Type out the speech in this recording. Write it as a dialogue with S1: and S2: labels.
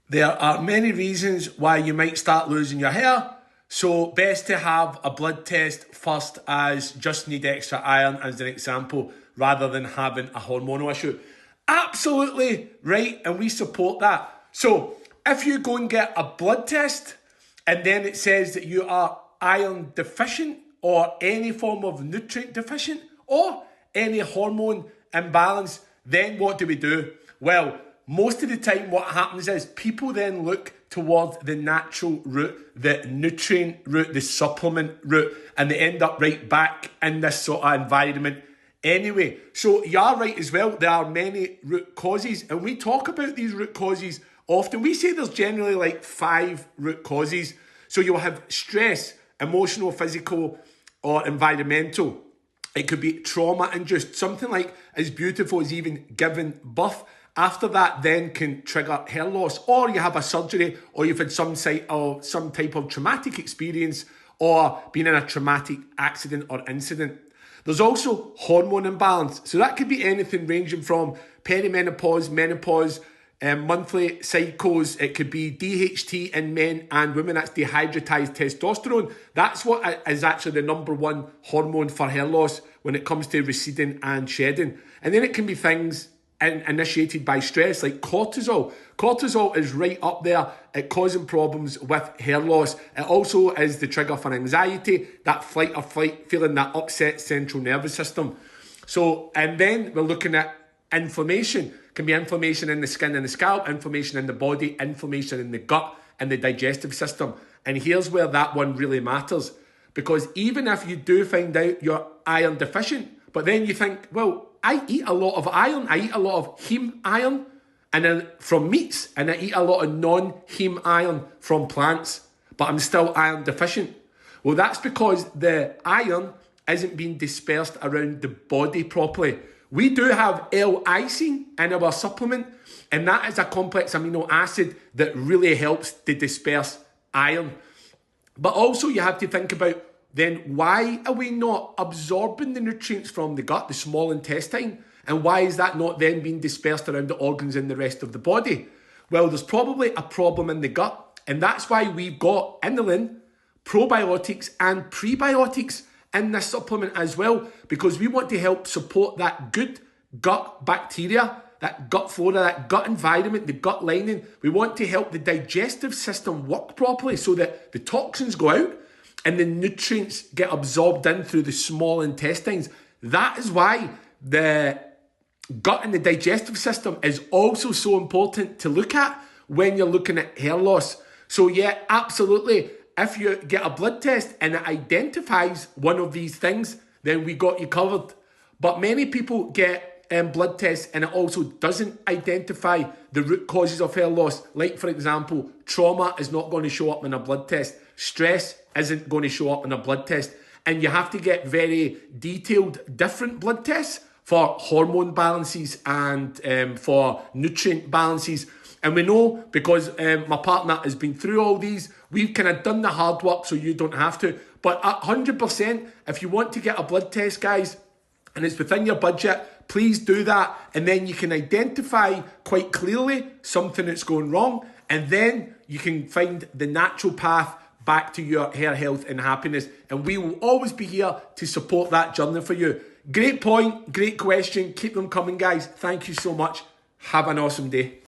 S1: There are many reasons why you might start losing your hair, so best to have a blood test first, as just need extra iron as an example, rather than having a hormonal issue. Absolutely right, and we support that. So if you go and get a blood test and then it says that you are iron deficient or any form of nutrient deficient or any hormone imbalance, then what do? Well, most of the time what happens is people then look towards the natural route, the nutrient route, the supplement route, and they end up right back in this sort of environment anyway. So you are right as well, there are many root causes, and we talk about these root causes often. We say there's generally like 5 root causes. So you'll have stress, emotional, physical, or environmental. It could be trauma-induced, something like as beautiful as even giving birth. After that then can trigger hair loss, or you have a surgery, or you've had some type of traumatic experience, or been in a traumatic accident or incident. There's also hormone imbalance. So that could be anything ranging from perimenopause, menopause, monthly cycles. It could be DHT in men and women. That's dehydratized testosterone. That's what is actually the number one hormone for hair loss when it comes to receding and shedding. And then it can be things initiated by stress, like cortisol. Cortisol is right up there at causing problems with hair loss. It also is the trigger for anxiety, that flight or flight feeling, that upset central nervous system. So, and then we're looking at inflammation. It can be inflammation in the skin and the scalp, inflammation in the body, inflammation in the gut and the digestive system. And here's where that one really matters, because even if you do find out you're iron deficient, but then you think, well, I eat a lot of iron. I eat a lot of heme iron and then from meats, and I eat a lot of non-heme iron from plants, but I'm still iron deficient. Well, that's because the iron isn't being dispersed around the body properly. We do have L-lysine in our supplement, and that is a complex amino acid that really helps to disperse iron. But also you have to think about, then why are we not absorbing the nutrients from the gut, the small intestine? And why is that not then being dispersed around the organs in the rest of the body? Well, there's probably a problem in the gut. And that's why we've got inulin, probiotics and prebiotics in this supplement as well, because we want to help support that good gut bacteria, that gut flora, that gut environment, the gut lining. We want to help the digestive system work properly so that the toxins go out and the nutrients get absorbed in through the small intestines. That is why the gut and the digestive system is also so important to look at when you're looking at hair loss. So yeah, absolutely. If you get a blood test and it identifies one of these things, then we got you covered. But many people get blood tests and it also doesn't identify the root causes of hair loss. Like, for example, trauma is not going to show up in a blood test. Stress isn't going to show up in a blood test. And you have to get very detailed, different blood tests for hormone balances and for nutrient balances. And we know, because my partner has been through all these, we've kind of done the hard work so you don't have to. But 100%, if you want to get a blood test, guys, and it's within your budget, please do that. And then you can identify quite clearly something that's going wrong. And then you can find the natural path back to your hair health and happiness. And we will always be here to support that journey for you. Great point, great question. Keep them coming, guys. Thank you so much. Have an awesome day.